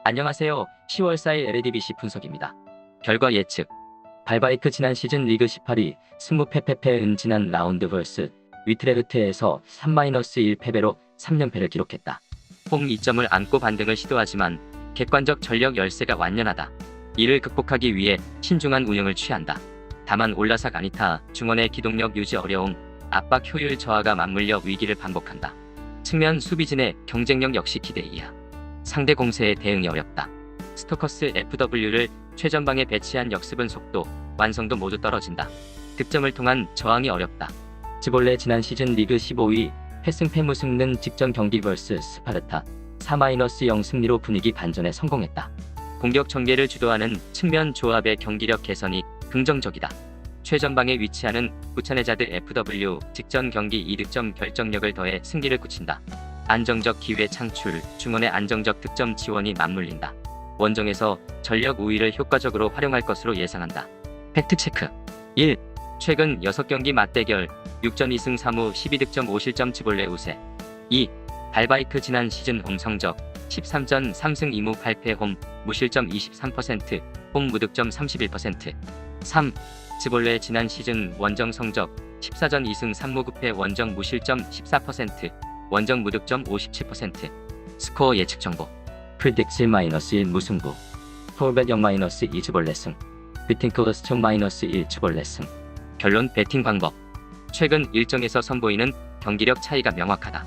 안녕하세요. 10월 4일 LADBC 분석입니다. 결과 예측. 발바이크 지난 시즌 리그 18위 스무페페페은 지난 라운드 vs 위트레흐트에서 3-1 패배로 3연패를 기록했다. 홈 2점을 안고 반등을 시도하지만 객관적 전력 열세가 완연하다. 이를 극복하기 위해 신중한 운영을 취한다. 다만 올라삭 아니타 중원의 기동력 유지 어려움, 압박 효율 저하가 맞물려 위기를 반복한다. 측면 수비진의 경쟁력 역시 기대 이하. 상대 공세에 대응이 어렵다. 스토커스 FW를 최전방에 배치한 역습은 속도, 완성도 모두 떨어진다. 득점을 통한 저항이 어렵다. 즈볼레 지난 시즌 리그 15위 패승 패무승는 직전 경기 vs 스파르타 4-0 승리로 분위기 반전에 성공했다. 공격 전개를 주도하는 측면 조합의 경기력 개선이 긍정적이다. 최전방에 위치하는 부차네자드 FW 직전 경기 2득점 결정력을 더해 승기를 굳힌다. 안정적 기회 창출, 중원의 안정적 득점 지원이 맞물린다. 원정에서 전력 우위를 효과적으로 활용할 것으로 예상한다. 팩트체크 1. 최근 6경기 맞대결 6전 2승 3무 12득점 5실점 즈볼레 우세. 2. 발바이크 지난 시즌 홈 성적 13전 3승 2무 8패 홈 무실점 23%, 홈 무득점 31%. 3. 즈볼레 지난 시즌 원정 성적 14전 2승 3무 9패 원정 무실점 14%, 원정 무득점 57%. 스코어 예측 정보. 프리딕스 1-1 무승부. 폴벳 0-2 즈볼레 승. 비팅클러스 2-1 즈볼레 승. 결론 배팅 방법. 최근 일정에서 선보이는 경기력 차이가 명확하다.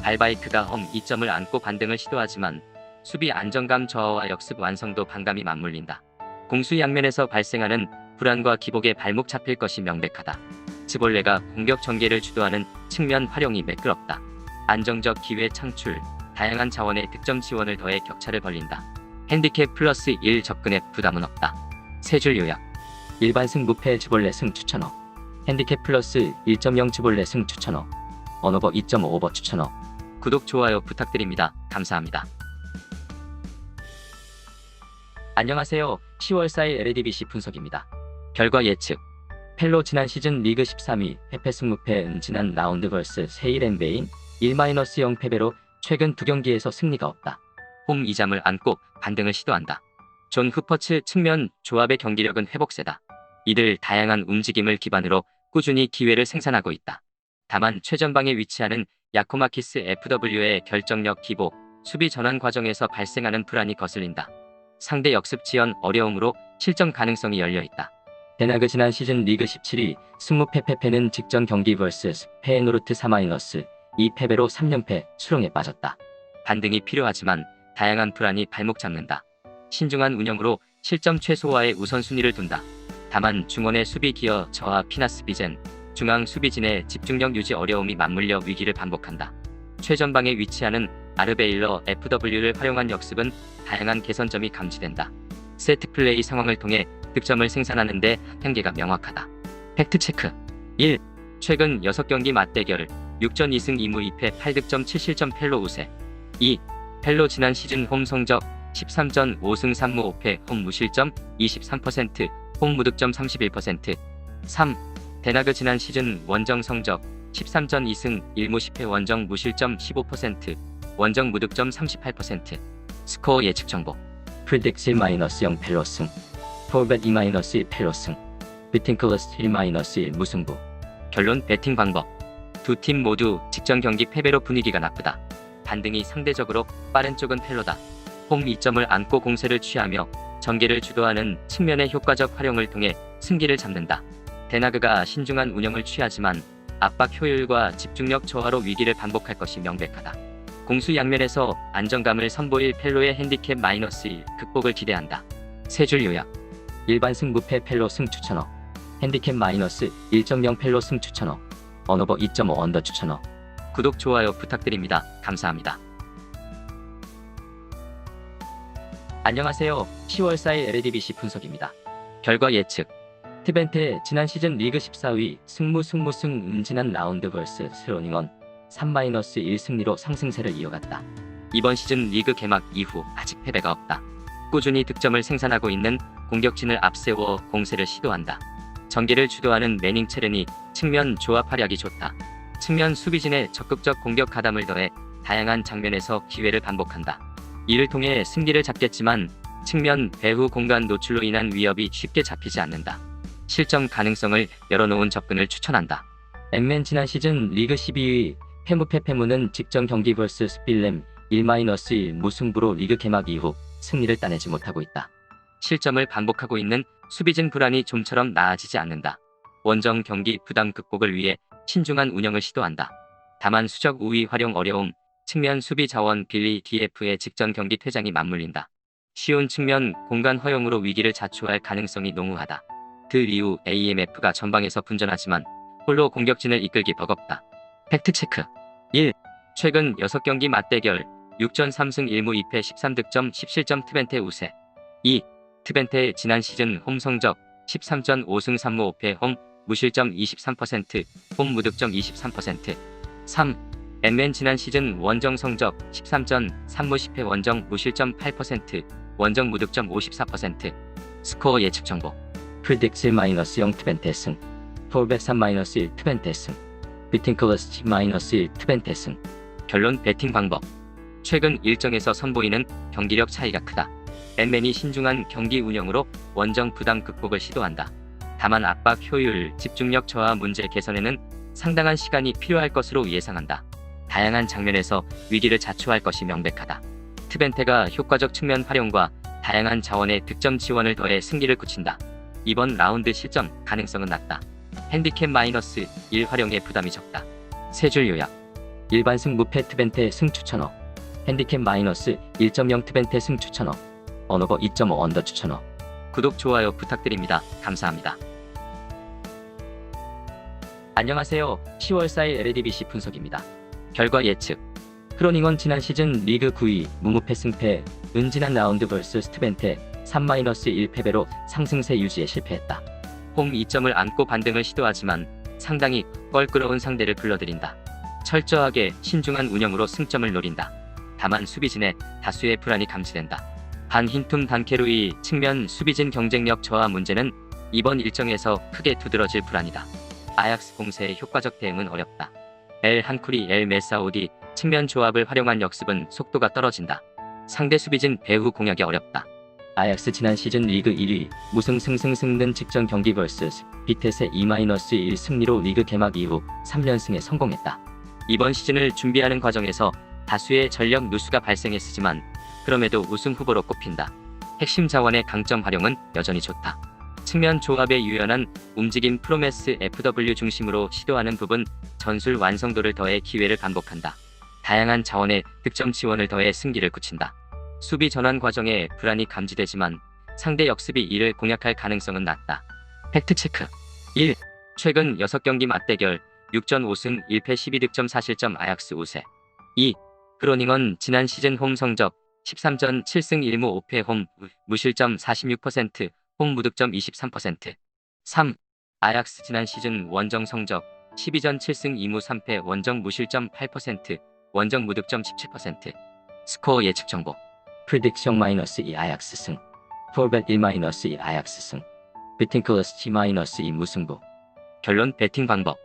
발바이크가 홈 2점을 안고 반등을 시도하지만 수비 안정감 저하와 역습 완성도 반감이 맞물린다. 공수 양면에서 발생하는 불안과 기복에 발목 잡힐 것이 명백하다. 즈볼레가 공격 전개를 주도하는 측면 활용이 매끄럽다. 안정적 기회 창출, 다양한 자원의 득점 지원을 더해 격차를 벌린다. 핸디캡 플러스 1 접근에 부담은 없다. 세 줄 요약. 일반 승 무패 즈볼레 승 추천어. 핸디캡 플러스 1.0 즈볼레 승 추천어. 언어버 2.5버 추천어. 구독 좋아요 부탁드립니다. 감사합니다. 안녕하세요. 10월 4일 LADBC 분석입니다. 결과 예측. 펠로 지난 시즌 리그 13위 페페승 무패은 지난 라운드 vs 세일 앤베인 1-0 패배로 최근 2경기에서 승리가 없다. 홈 2점을 안고 반등을 시도한다. 존 후퍼츠 측면 조합의 경기력은 회복세다. 이들 다양한 움직임을 기반으로 꾸준히 기회를 생산하고 있다. 다만 최전방에 위치하는 야코마키스 FW의 결정력 기복, 수비 전환 과정에서 발생하는 불안이 거슬린다. 상대 역습 지연 어려움으로 실점 가능성이 열려있다. 데나그 지난 시즌 리그 17위 스무페페페는 직전 경기 vs 페에노르트 3-1 2패배로 3연패 수렁에 빠졌다. 반등이 필요하지만 다양한 불안이 발목 잡는다. 신중한 운영으로 실점 최소화에 우선순위를 둔다. 다만 중원의 수비 기여 저하 피나스 비젠, 중앙 수비진의 집중력 유지 어려움이 맞물려 위기를 반복한다. 최전방에 위치하는 아르베일러 FW를 활용한 역습은 다양한 개선점이 감지된다. 세트 플레이 상황을 통해 득점을 생산하는 데 한계가 명확하다. 팩트체크 1. 최근 6경기 맞대결 6전 2승 2무 2패 8득점 7실점 펠로 우세. 2. 펠로 지난 시즌 홈 성적 13전 5승 3무 5패 홈 무실점 23%, 홈 무득점 31%. 3. 데나그 지난 시즌 원정 성적 13전 2승 1무 10패 원정 무실점 15%, 원정 무득점 38%. 스코어 예측 정보. 프리딕스 1-0 펠로 승. 폴벳 2-1 펠로 승. 비팅클러스 1-1 무승부. 결론 배팅 방법. 두 팀 모두 직전 경기 패배로 분위기가 나쁘다. 반등이 상대적으로 빠른 쪽은 펠로다. 홈 2점을 안고 공세를 취하며 전개를 주도하는 측면의 효과적 활용을 통해 승기를 잡는다. 데나그가 신중한 운영을 취하지만 압박 효율과 집중력 저하로 위기를 반복할 것이 명백하다. 공수 양면에서 안정감을 선보일 펠로의 핸디캡 -1 극복을 기대한다. 세 줄 요약. 일반 승 무패 펠로 승 추천어. 핸디캡 -1.0 펠로 승 추천어. 언어버 2.5 언더 추천어. 구독 좋아요 부탁드립니다. 감사합니다. 안녕하세요. 10월 4일 LADBC 분석입니다. 결과 예측. 트벤테 지난 시즌 리그 14위 승무승 지난 라운드 vs 스로닝원 3-1 승리로 상승세를 이어갔다. 이번 시즌 리그 개막 이후 아직 패배가 없다. 꾸준히 득점을 생산하고 있는 공격진을 앞세워 공세를 시도한다. 전개를 주도하는 매닝 체르니 측면 조합 활약이 좋다. 측면 수비진의 적극적 공격 가담을 더해 다양한 장면에서 기회를 반복한다. 이를 통해 승기를 잡겠지만 측면 배후 공간 노출로 인한 위협이 쉽게 잡히지 않는다. 실점 가능성을 열어놓은 접근을 추천한다. 앵맨 지난 시즌 리그 12위 페무페페무는 직전 경기 vs 스필렘 1-1 무승부로 리그 개막 이후 승리를 따내지 못하고 있다. 실점을 반복하고 있는 수비진 불안이 좀처럼 나아지지 않는다. 원정 경기 부담 극복을 위해 신중한 운영을 시도한다. 다만 수적 우위 활용 어려움, 측면 수비 자원 빌리 DF의 직전 경기 퇴장이 맞물린다. 쉬운 측면 공간 허용으로 위기를 자초할 가능성이 농후하다. 그 이후 AMF가 전방에서 분전하지만 홀로 공격진을 이끌기 버겁다. 팩트체크 1. 최근 6경기 맞대결 6전 3승 1무 2패 13득점 10실점 트벤테 우세. 2. 트벤테의 지난 시즌 홈 성적 13전 5승 3무 5패 홈 무실점 23%, 홈 무득점 23%. 3. 앵맨 지난 시즌 원정 성적 13전 3무 10패 원정 무실점 8%, 원정 무득점 54%. 스코어 예측 정보. 프리딕스 1-0 트벤테 승. 폴백 3-1 트벤테 승. 비팅클러스 10-1 트벤테 승. 결론 배팅 방법. 최근 일정에서 선보이는 경기력 차이가 크다. 앵맨이 신중한 경기 운영으로 원정 부담 극복을 시도한다. 다만 압박 효율, 집중력 저하 문제 개선에는 상당한 시간이 필요할 것으로 예상한다. 다양한 장면에서 위기를 자초할 것이 명백하다. 트벤테가 효과적 측면 활용과 다양한 자원의 득점 지원을 더해 승기를 굳힌다. 이번 라운드 실점 가능성은 낮다. 핸디캡 -1 활용에 부담이 적다. 세 줄 요약. 일반승 무패 트벤테 승 추천어. 핸디캡 -1.0 트벤테 승 추천어. 언어버 2.5 언더 추천어. 구독, 좋아요 부탁드립니다. 감사합니다. 안녕하세요. 10월 4일 LADBC 분석입니다. 결과 예측. 크로닝원 지난 시즌 리그 9위 무무패 승패, 지난 라운드 vs 트벤테 3-1 패배로 상승세 유지에 실패했다. 홈 2점을 안고 반등을 시도하지만 상당히 껄끄러운 상대를 불러들인다. 철저하게 신중한 운영으로 승점을 노린다. 다만 수비진의 다수의 불안이 감지된다. 반 힌툼 단케루이 측면 수비진 경쟁력 저하 문제는 이번 일정에서 크게 두드러질 불안이다. 아약스 공세의 효과적 대응은 어렵다. 엘 한쿠리 엘 메사오디 측면 조합을 활용한 역습은 속도가 떨어진다. 상대 수비진 배후 공략이 어렵다. 아약스 지난 시즌 리그 1위 무승 승승승는 직전 경기 vs 비텟의 2-1 승리로 리그 개막 이후 3연승에 성공했다. 이번 시즌을 준비하는 과정에서 다수의 전력 누수가 발생했지만 그럼에도 우승 후보로 꼽힌다. 핵심 자원의 강점 활용은 여전히 좋다. 측면 조합의 유연한 움직임 프로메스 FW 중심으로 시도하는 부분 전술 완성도를 더해 기회를 반복한다. 다양한 자원의 득점 지원을 더해 승기를 굳힌다. 수비 전환 과정에 불안이 감지되지만 상대 역습이 이를 공략할 가능성은 낮다. 팩트체크 1. 최근 6경기 맞대결 6전 5승 1패 12득점 4실점 아약스 우세. 2. 크로닝원 지난 시즌 홈 성적 13전 7승 1무 5패 홈 무실점 46%, 홈 무득점 23%. 3. 아약스 지난 시즌 원정 성적 12전 7승 2무 3패 원정 무실점 8%, 원정 무득점 17%. 스코어 예측 정보. 프리딕션 -2 아약스 승. 폴벳 1-2 아약스 승. 비팅클러스 -2 무승부. 결론 배팅 방법.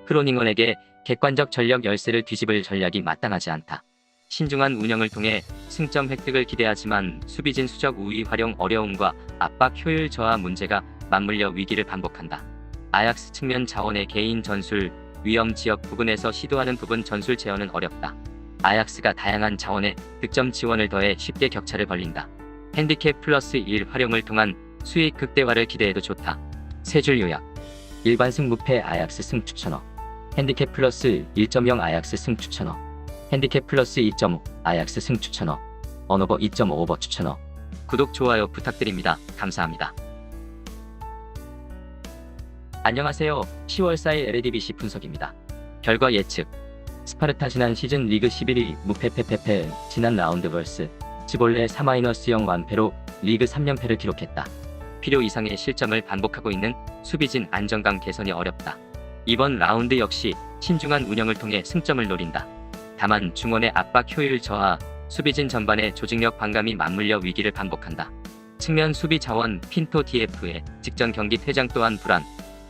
크로닝원에게 객관적 전력 열세를 뒤집을 전략이 마땅하지 않다. 신중한 운영을 통해 승점 획득을 기대하지만 수비진 수적 우위 활용 어려움과 압박 효율 저하 문제가 맞물려 위기를 반복한다. 아약스 측면 자원의 개인 전술, 위험 지역 부근에서 시도하는 부분 전술 제어는 어렵다. 아약스가 다양한 자원의 득점 지원을 더해 쉽게 격차를 벌린다. 핸디캡 +1 활용을 통한 수익 극대화를 기대해도 좋다. 세 줄 요약. 일반승 무패 아약스 승 추천어. 핸디캡 +1.0 아약스 승 추천어. 핸디캡 +2.5 아약스 승 추천어. 언어버 2.5 오버 추천어. 구독, 좋아요 부탁드립니다. 감사합니다. 안녕하세요. 10월 4일 LADBC 분석입니다. 결과 예측. 스파르타 지난 시즌 리그 11위 무패 지난 라운드 vs 지볼레 3-0 완패로 리그 3연패를 기록했다. 필요 이상의 실점을 반복하고 있는 수비진 안정감 개선이 어렵다. 이번 라운드 역시 신중한 운영을 통해 승점을 노린다. 다만 중원의 압박 효율 저하, 수비진 전반의 조직력 반감이 맞물려 위기를 반복한다. 측면 수비 자원 핀토 DF의 직전 경기 퇴장 또한 불안,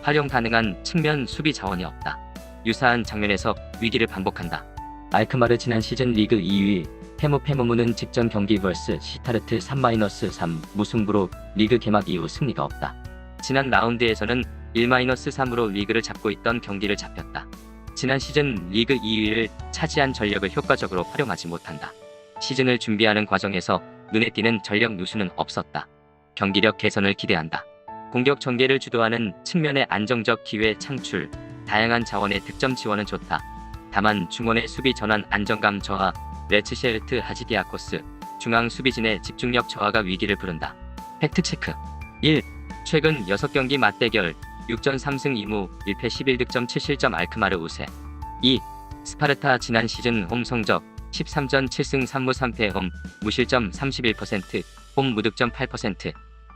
활용 가능한 측면 수비 자원이 없다. 유사한 장면에서 위기를 반복한다. 알크마르 지난 시즌 리그 2위 페무무는 직전 경기 vs 시타르트 3-3 무승부로 리그 개막 이후 승리가 없다. 지난 라운드에서는 1-3으로 리그를 잡고 있던 경기를 잡혔다. 지난 시즌 리그 2위를 차지한 전력을 효과적으로 활용하지 못한다. 시즌을 준비하는 과정에서 눈에 띄는 전력 누수는 없었다. 경기력 개선을 기대한다. 공격 전개를 주도하는 측면의 안정적 기회 창출, 다양한 자원의 득점 지원은 좋다. 다만 중원의 수비 전환 안정감 저하, 레츠셰르트 하지디아코스, 중앙 수비진의 집중력 저하가 위기를 부른다. 팩트체크 1. 최근 6경기 맞대결 6전 3승 2무 1패 11득점 7실점 알크마르 우세. 2. 스파르타 지난 시즌 홈 성적 13전 7승 3무 3패 홈 무실점 31%, 홈 무득점 8%.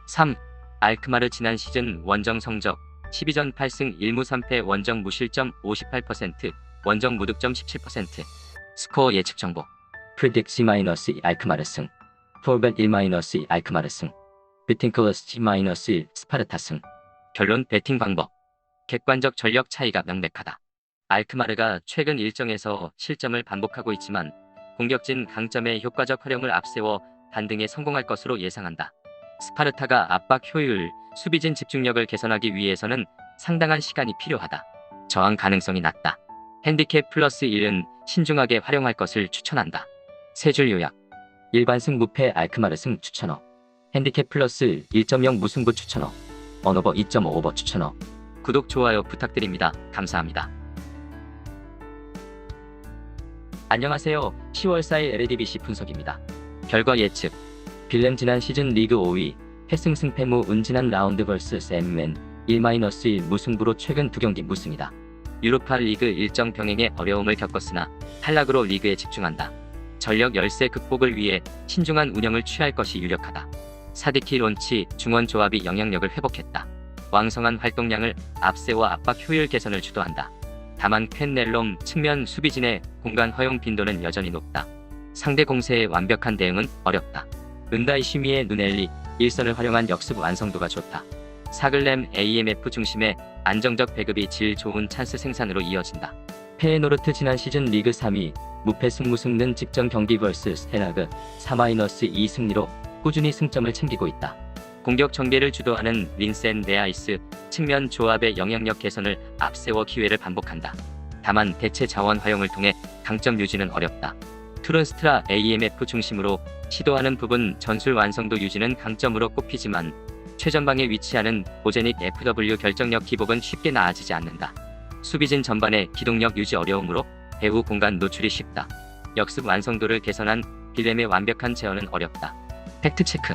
3. 알크마르 지난 시즌 원정 성적 12전 8승 1무 3패 원정 무실점 58%, 원정 무득점 17%. 스코어 예측 정보. 프리딕 C-2 알크마르 승. 폴벳 1-2 알크마르 승. 비팅클러스 C-1 스파르타 승. 결론 배팅 방법. 객관적 전력 차이가 명백하다. 알크마르가 최근 일정에서 실점을 반복하고 있지만 공격진 강점의 효과적 활용을 앞세워 반등에 성공할 것으로 예상한다. 스파르타가 압박 효율, 수비진 집중력을 개선하기 위해서는 상당한 시간이 필요하다. 저항 가능성이 낮다. 핸디캡 플러스 1은 신중하게 활용할 것을 추천한다. 세 줄 요약. 일반승 무패 알크마르 승 추천어. 핸디캡 플러스 1.0 무승부 추천어. 언오버 2.5오버 추천어. 구독 좋아요 부탁드립니다. 감사합니다. 안녕하세요. 10월 4일 LADBC 분석입니다. 결과 예측. 빌렘 지난 시즌 리그 5위, 패승 승패무 지난 라운드 vs 엠맨 1-1 무승부로 최근 2경기 무승이다. 유로파 리그 일정 병행에 어려움을 겪었으나 탈락으로 리그에 집중한다. 전력 열세 극복을 위해 신중한 운영을 취할 것이 유력하다. 사디키 론치 중원 조합이 영향력을 회복했다. 왕성한 활동량을 앞세워 압박 효율 개선을 주도한다. 다만 퀸넬롬 측면 수비진의 공간 허용 빈도는 여전히 높다. 상대 공세의 완벽한 대응은 어렵다. 은다이시미의 누넬리, 일선을 활용한 역습 완성도가 좋다. 사글렘 AMF 중심의 안정적 배급이 질 좋은 찬스 생산으로 이어진다. 페에노르트 지난 시즌 리그 3위, 무패 승무승는 직전 경기 vs 스테라그 4-2 승리로 꾸준히 승점을 챙기고 있다. 공격 전개를 주도하는 린센 레아이스 측면 조합의 영향력 개선을 앞세워 기회를 반복한다. 다만 대체 자원 활용을 통해 강점 유지는 어렵다. 투른스트라 AMF 중심으로 시도하는 부분 전술 완성도 유지는 강점으로 꼽히지만 최전방에 위치하는 보제닉 FW 결정력 기복은 쉽게 나아지지 않는다. 수비진 전반의 기동력 유지 어려움으로 배후 공간 노출이 쉽다. 역습 완성도를 개선한 빌렘의 완벽한 제어는 어렵다. 팩트체크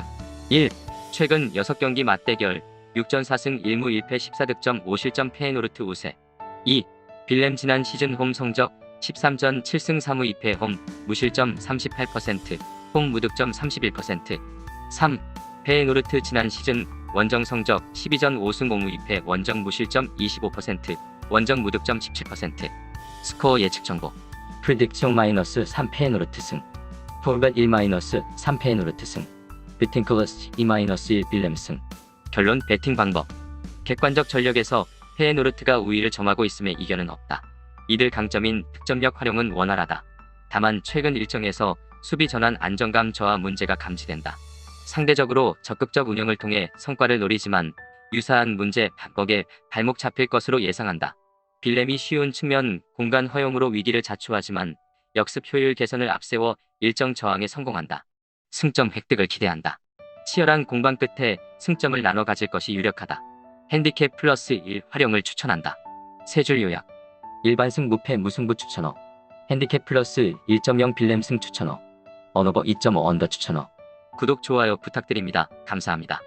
1. 최근 6경기 맞대결 6전 4승 1무 1패 14득점 5실점 페에노르트 우세. 2. 빌렘 지난 시즌 홈 성적 13전 7승 3무 2패 홈 무실점 38%, 홈 무득점 31%. 3. 페에노르트 지난 시즌 원정 성적 12전 5승 5무 2패 원정 무실점 25%, 원정 무득점 17%. 스코어 예측 정보. 프리딕 C-3 페에노르트 승. 폴벳 1-3 페에노르트 승. 비팅클러스 2-1 빌렘 승. 결론 배팅 방법. 객관적 전력에서 페에노르트가 우위를 점하고 있음에 이견은 없다. 이들 강점인 득점력 활용은 원활하다. 다만 최근 일정에서 수비 전환 안정감 저하 문제가 감지된다. 상대적으로 적극적 운영을 통해 성과를 노리지만 유사한 문제 반복에 발목 잡힐 것으로 예상한다. 빌렘이 쉬운 측면 공간 허용으로 위기를 자초하지만 역습 효율 개선을 앞세워 일정 저항에 성공한다. 승점 획득을 기대한다. 치열한 공방 끝에 승점을 나눠 가질 것이 유력하다. 핸디캡 플러스 1 활용을 추천한다. 세 줄 요약. 일반승 무패 무승부 추천어. 핸디캡 플러스 1.0 빌렘 승 추천어. 언오버 2.5 언더 추천어. 구독 좋아요 부탁드립니다. 감사합니다.